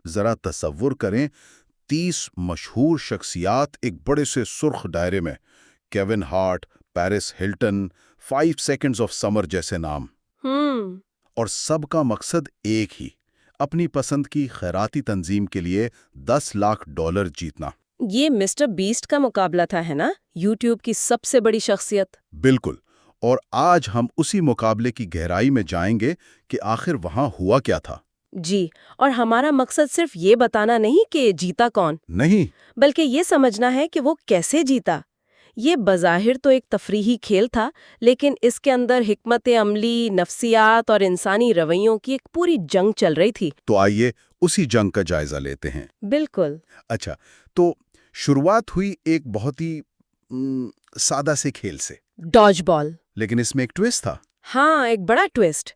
जरा तसव्वुर करें, 30 मशहूर शख्सियात एक बड़े से सुर्ख दायरे में, Kevin Hart, Paris Hilton, 5 seconds of summer जैसे नाम। हम्म। और सबका मकसद एक ही, अपनी पसंद की खैराती तंजीम के लिए $10 लाख जीतना। ये मिस्टर बीस्ट का मुकाबला था, है ना? यूट्यूब की सबसे बड़ी शख्सियत। बिल्कुल। और आज हम उसी मुकाबले की गहराई में जाएंगे कि आखिर वहां हुआ क्या था। जी, और हमारा मकसद सिर्फ ये बताना नहीं कि जीता कौन, नहीं। बल्कि ये समझना है कि वो कैसे जीता। ये बज़ाहिर तो एक तफरीही खेल था, लेकिन इसके अंदर हिकमत अमली, नफ्सियात और इंसानी रवैयों की एक पूरी जंग चल रही थी। तो आइए उसी जंग का जायजा लेते हैं। बिल्कुल। अच्छा, तो शुरुआत हुई एक बहुत ही सादा से खेल से, डॉज बॉल। लेकिन इसमें एक ट्विस्ट था। हाँ, एक बड़ा ट्विस्ट।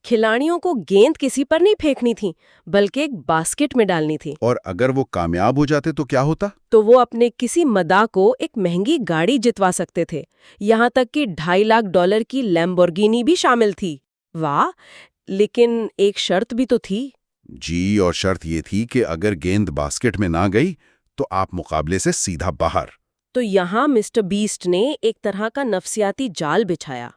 खिलाड़ियों को गेंद किसी पर नहीं फेंकनी थी, बल्कि एक बास्केट में डालनी थी। और अगर वो कामयाब हो जाते तो क्या होता? तो वो अपने किसी मदाह को एक महंगी गाड़ी जितवा सकते थे। यहाँ तक कि $2.5 लाख की लैम्बोर्गिनी भी शामिल थी। वाह! लेकिन एक शर्त भी तो थी। जी, और शर्त ये थी कि अगर गेंद बास्केट में ना गई तो आप मुकाबले से सीधा बाहर। तो यहाँ मिस्टर बीस्ट ने एक तरह का नफसियाती जाल बिछाया।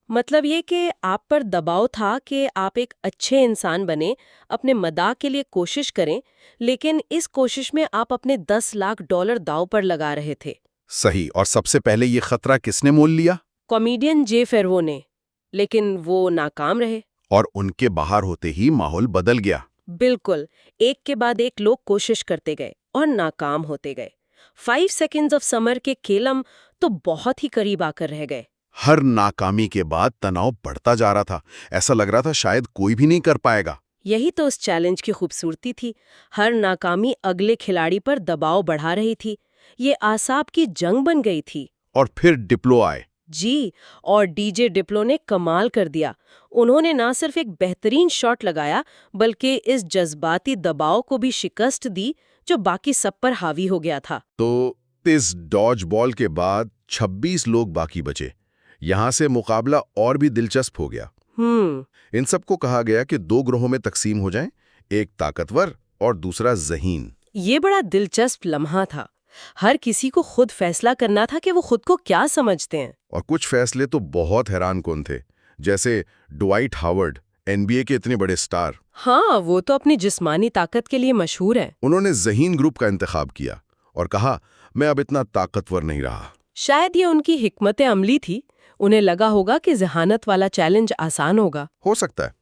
मतलब ये कि आप पर दबाव था कि आप एक अच्छे इंसान बने, अपने मदाह के लिए कोशिश करें, लेकिन इस कोशिश में आप अपने $10 लाख दांव पर लगा रहे थे। सही। और सबसे पहले ये खतरा किसने मोल लिया? कॉमेडियन जे फेरवो ने। लेकिन वो नाकाम रहे। और उनके बाहर होते ही माहौल बदल गया। बिल्कुल। एक के बाद एक लोग कोशिश करते गए और नाकाम होते गए। 5 सेकंड्स ऑफ समर के केलम तो बहुत ही करीब आकर रह गए। हर नाकामी के बाद तनाव बढ़ता जा रहा था। ऐसा लग रहा था शायद कोई भी नहीं कर पाएगा। यही तो उस चैलेंज की खूबसूरती थी। हर नाकामी अगले खिलाड़ी पर दबाव बढ़ा रही थी। ये आसाब की जंग बन गई थी। और फिर डिप्लो आए। जी, और डीजे डिप्लो ने कमाल कर दिया। उन्होंने ना सिर्फ एक बेहतरीन शॉट लगाया, बल्कि इस जज्बाती दबाव को भी शिकस्त दी जो बाकी सब पर हावी हो गया था। तो इस डॉज बॉल के बाद 26 लोग बाकी बचे। यहां से मुकाबला और भी दिलचस्प हो गया। इन सबको कहा गया कि 2 ग्रोहों में तकसीम हो जाएं, एक ताकतवर और दूसरा ज़हीन। ये बड़ा दिलचस्प लम्हा था। हर किसी को खुद फैसला करना था कि वो खुद को क्या समझते हैं। और कुछ फैसले तो बहुत हैरानकुन थे, जैसे ड्वाइट हावर्ड, एनबीए के इतने बड़े स्टार। हाँ, वो तो अपनी जिस्मानी ताकत के लिए मशहूर है। उन्होंने ज़हीन ग्रुप का इंतखाब किया और कहा, मैं अब इतना ताकतवर नहीं रहा। शायद ये उनकी हिकमत अमली थी। उन्हें लगा होगा कि जहानत वाला चैलेंज आसान होगा। हो सकता है।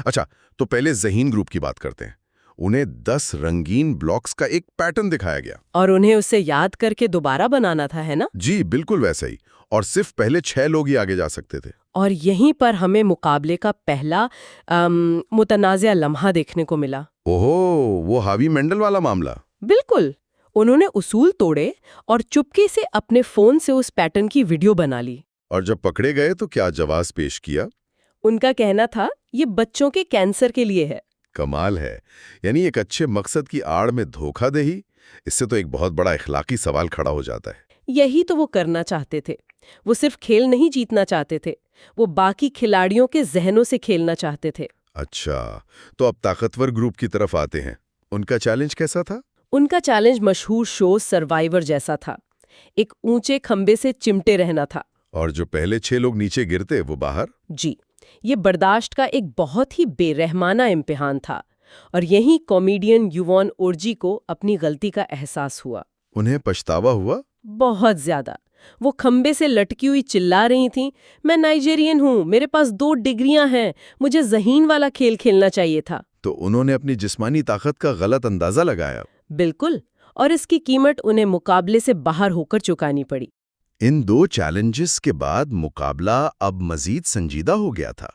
अच्छा, तो पहले ज़हीन ग्रुप की बात करते हैं। उन्हें 10 रंगीन ब्लॉक्स का एक पैटर्न दिखाया गया। और उन्हें उसे याद करके दोबारा बनाना था, है ना? जी बिल्कुल वैसा ही। और सिर्फ पहले 6 लोग ही आगे जा सकते थे। और यहीं पर हमें मुकाबले का पहला मुतनाज़िया लम्हा देखने को मिला। ओहो, वो हावी मेंडल वाला मामला। बिल्कुल। उन्होंने उसूल तोड़े और चुपके से अपने फोन से उस पैटर्न की वीडियो बना ली। और जब पकड़े गए तो क्या जवाब पेश किया? उनका कहना था, ये बच्चों के कैंसर के लिए है। कमाल है। यानी एक अच्छे मकसद की आड़ में धोखाधड़ी, इससे तो एक बहुत बड़ा इखलाकी सवाल खड़ा हो जाता है। यही तो वो करना चाहते थे। वो सिर्फ खेल नहीं जीतना चाहते थे, वो बाकी खिलाड़ियों के जहनों से खेलना चाहते थे। अच्छा, तो अब ताकतवर ग्रुप की तरफ आते हैं। उनका चैलेंज कैसा था? उनका चैलेंज मशहूर शो सर्वाइवर जैसा था। एक ऊंचे खंबे से चिमटे रहना था। और जो पहले 6 लोग नीचे गिरते वो बाहर। जी, ये बर्दाश्त का एक बहुत ही बेरहमाना इम्तिहान था। और यहीं कॉमेडियन युवॉन ओर्जी को अपनी गलती का एहसास हुआ। उन्हें पछतावा हुआ? बहुत ज्यादा। वो खंबे से लटकी हुई चिल्ला रही थीं, मैं नाइजीरियन हूँ, मेरे पास 2 डिग्रियां हैं, मुझे ज़हीन वाला खेल खेलना चाहिए था। तो उन्होंने अपनी जिस्मानी ताकत का गलत अंदाजा लगाया। बिल्कुल। और इसकी कीमत उन्हें मुकाबले से बाहर होकर चुकानी पड़ी। इन 2 चैलेंजेस के बाद मुकाबला अब मजीद संजीदा हो गया था।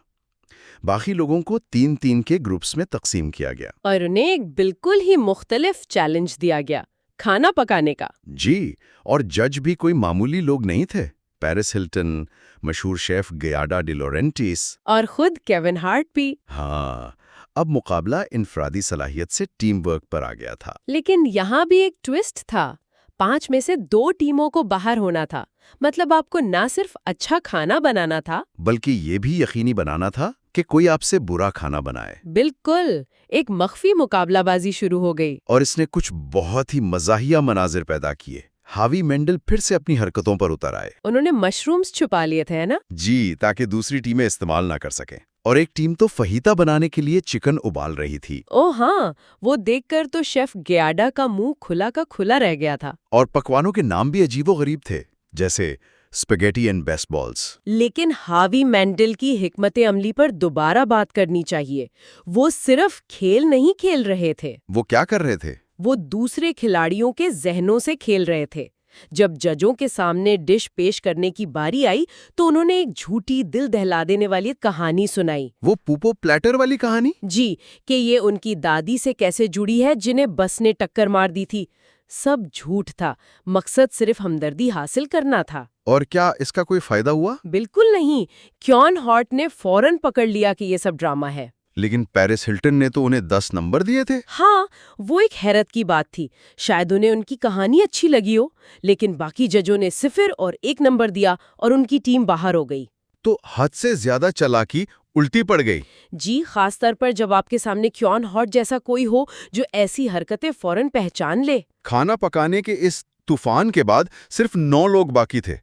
बाकी लोगों को 3-3 के ग्रुप्स में तकसीम किया गया। और उन्हें एक बिल्कुल ही मुख्तलिफ चैलेंज दिया गया, खाना पकाने का। जी, और जज भी कोई मामूली लोग नहीं थे। पेरिस हिल्टन, मशहूर शेफ गियाडा डी लॉरेंटिस और खुद केविन हार्ट भी। हाँ, अब मुकाबला इनफरादी सलाहियत से टीम वर्क पर आ गया था। लेकिन यहाँ भी एक ट्विस्ट था। 5 में से 2 टीमों को बाहर होना था। मतलब आपको ना सिर्फ अच्छा खाना बनाना था, बल्कि ये भी यकीनी बनाना था कि कोई आपसे बुरा खाना बनाए। बिल्कुल, एक मख्फी मुकाबलाबाजी शुरू हो गई। और इसने कुछ बहुत ही मजाहिया मनाजिर पैदा किए। हार्वी मेंडल फिर से अपनी हरकतों पर उतर आए। उन्होंने मशरूम्स छुपा लिए थे, है ना? जी, ताकि दूसरी टीमें इस्तेमाल ना कर सकें। और एक टीम तो फहीता बनाने के लिए चिकन उबाल रही थी। ओह हाँ, वो देखकर तो शेफ ग्याडा का मुंह खुला का खुला रह गया था। और पकवानों के नाम भी अजीबोगरीब थे, जैसे स्पेगेटी एंड बेसबॉल्स। लेकिन हार्वी मेंडल की हिकमत अमली पर दोबारा बात करनी चाहिए। वो सिर्फ खेल नहीं खेल रहे थे, वो क्या कर रहे थे? वो दूसरे खिलाड़ियों के जहनों से खेल रहे थे। जब जजों के सामने डिश पेश करने की बारी आई तो उन्होंने एक झूठी दिल दहला देने वाली कहानी सुनाई। वो पूपो प्लेटर वाली कहानी? जी, कि ये उनकी दादी से कैसे जुड़ी है जिन्हें बस ने टक्कर मार दी थी। सब झूठ था, मकसद सिर्फ हमदर्दी हासिल करना था। और क्या इसका कोई फायदा हुआ? बिल्कुल नहीं। क्योन हॉर्ट ने फौरन पकड़ लिया कि ये सब ड्रामा है। लेकिन पेरिस हिल्टन ने तो उन्हें 10 नंबर दिए थे। हाँ, वो एक हैरत की बात थी। शायद उन्हें उनकी कहानी अच्छी लगी हो, लेकिन बाकी जजों ने 0 और 1 नंबर दिया और उनकी टीम बाहर हो गई। तो हद से ज्यादा चालाकी उल्टी पड़ गई। जी, खास तौर पर जब आपके सामने क्योन हॉट जैसा कोई हो जो ऐसी हरकतें फौरन पहचान ले। खाना पकाने के इस तूफान के बाद सिर्फ 9 लोग बाकी थे।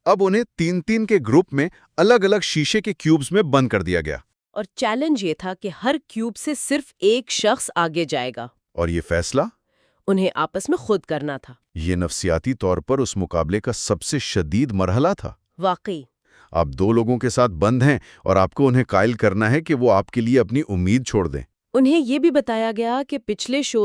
अब उन्हें 3-3 के ग्रुप में अलग-अलग शीशे के क्यूब्स में बंद कर दिया गया। और चैलेंज ये था कि हर क्यूब से सिर्फ एक शख्स आगे जाएगा। और ये फैसला उन्हें आपस में खुद करना था। ये नफसियाती तौर पर उस मुकाबले का सबसे शदीद मरहला था। वाकई। आप 2 लोगों के साथ बंद हैं और आपको उन्हें कायल करना है कि वो आपके लिए अपनी उम्मीद छोड़ दें। उन्हें ये भी बताया गया कि पिछले शो